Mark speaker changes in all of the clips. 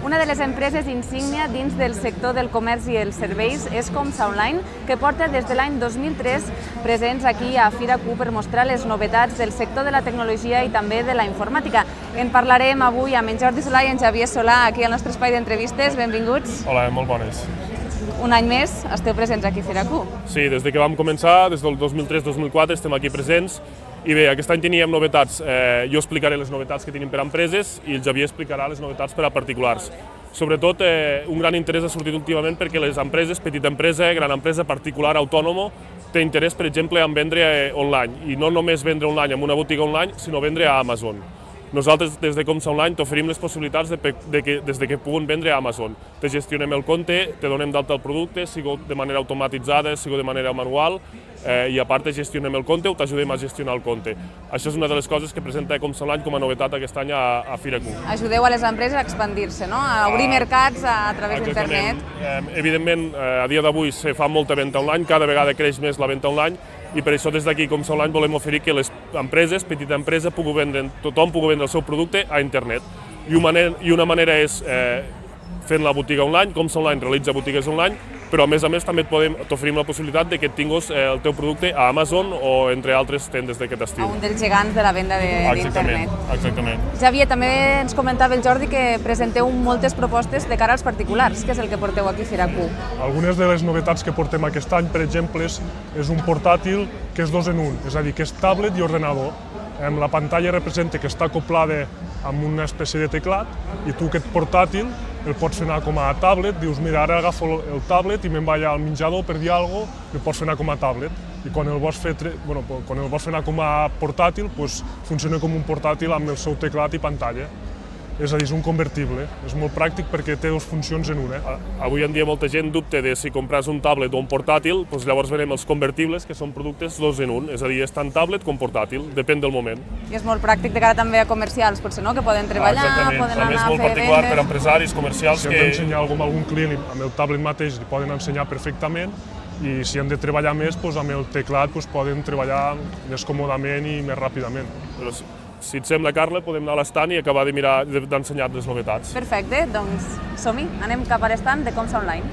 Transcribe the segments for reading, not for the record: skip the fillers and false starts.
Speaker 1: Una de les empreses insígnia dins del sector del comerç i els serveis és Comsa Online, que porta des de l'any 2003 presents aquí a Fira Q per mostrar les novetats del sector de la tecnologia i també de la informàtica. En parlarem avui amb en Jordi Solà i en Xavier Solà aquí al nostre espai d'entrevistes. Benvinguts.
Speaker 2: Hola, molt bones.
Speaker 1: Un any més esteu presents aquí a Fira Q.
Speaker 2: Sí, des que vam començar, des del 2003-2004, estem aquí presents. I bé, aquest any teníem novetats. Jo explicaré les novetats que tenim per a empreses i el Xavier explicarà les novetats per a particulars. Sobretot, un gran interès ha sortit últimament perquè les empreses, petita empresa, gran empresa, particular, autònomo, té interès, per exemple, en vendre online. I no només vendre online en una botiga online, sinó vendre a Amazon. Nosaltres, des de Comsa Online, t'oferim les possibilitats des que puguin vendre a Amazon. Te gestionem el compte, te donem d'alta el producte, sigui de manera automatitzada, sigui de manera manual, i a part te gestionem el compte o t'ajudem a gestionar el compte. Això és una de les coses que presenta Comsa Online com a novetat aquest any a Fira Q.
Speaker 1: Ajudeu a les empreses a expandir-se, no? A obrir mercats a través d'internet.
Speaker 2: Evidentment, a dia d'avui se fa molta venda online, cada vegada creix més la venda online, i per això des d'aquí Comsa Online volem oferir que les empreses, petita empresa, tothom pugui vendre el seu producte a internet. I una manera és fent la botiga online. Comsa Online realitza botigues online, però a més també t'oferim la possibilitat de que tinguis el teu producte a Amazon o entre altres tendes d'aquest estil.
Speaker 1: Un dels gegants de la venda d'internet.
Speaker 2: Exactament.
Speaker 1: Xavier, també ens comentava el Jordi que presenteu moltes propostes de cara als particulars. Què és el que porteu aquí a Fira Q?
Speaker 3: Algunes de les novetats que portem aquest any, per exemple, és un portàtil que és 2 en 1, és a dir, que és tablet i ordenador. La pantalla representa que està acoplada amb una espècie de teclat i tu aquest portàtil el pots fer anar com a tablet, dius, mira, ara agafo el tablet i me'n vaig al menjador per dir alguna cosa, i el pots fer anar com a tablet. I quan el vols fer anar com a portàtil, funciona com un portàtil amb el seu teclat i pantalla. És a dir, és un convertible. És molt pràctic perquè té 2 funcions en una.
Speaker 2: Avui en dia molta gent dubta de si compres un tablet o un portàtil, llavors venem els convertibles, que són productes 2 en 1, és a dir, és tant tablet com portàtil, depèn del moment.
Speaker 1: I és molt pràctic de cara també a comercials, potser, no? Que poden treballar, poden anar a fer vendes.
Speaker 2: És molt particular per a empresaris, comercials
Speaker 3: Si hem d'ensenyar alguna cosa a algun client amb el tablet mateix li poden ensenyar perfectament, i si hem de treballar més, amb el teclat poden treballar més còmodament i més ràpidament.
Speaker 2: Si et sembla, Carla, podem anar a l'estand i acabar d'ensenyar les novetats.
Speaker 1: Perfecte, doncs som-hi, anem cap a l'estand de Comsa Online.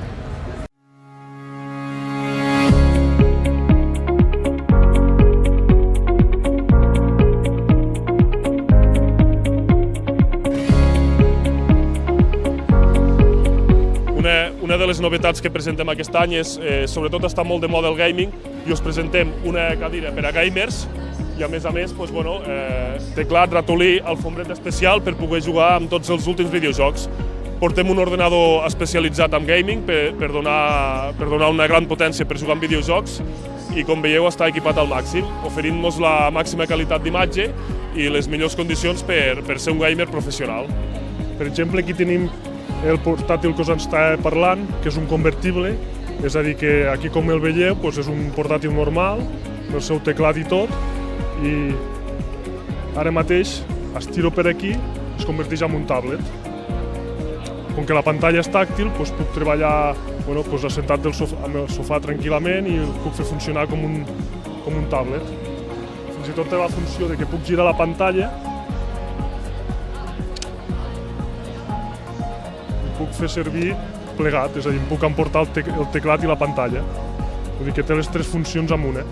Speaker 2: Una de les novetats que presentem aquest any és, sobretot està molt de moda el gaming, i us presentem una cadira per a gamers, i a més, teclat, ratolí, alfombret especial per poder jugar amb tots els últims videojocs. Portem un ordenador especialitzat en gaming per donar una gran potència per jugar en videojocs i, com veieu, està equipat al màxim, oferint-nos la màxima qualitat d'imatge i les millors condicions per ser un gamer professional.
Speaker 3: Per exemple, aquí tenim el portàtil que us estava parlant, que és un convertible, és a dir, que aquí, com el veieu, és un portàtil normal, amb el seu teclat i tot, i ara mateix estiro per aquí i es converteix en un tablet. Com que la pantalla és tàctil, puc treballar assentat en el sofà tranquil·lament i el puc fer funcionar com un tablet. Fins i tot té la funció de que puc girar la pantalla i puc fer servir plegat, és a dir, puc emportar el teclat i la pantalla. Vull dir que té les 3 funcions en una.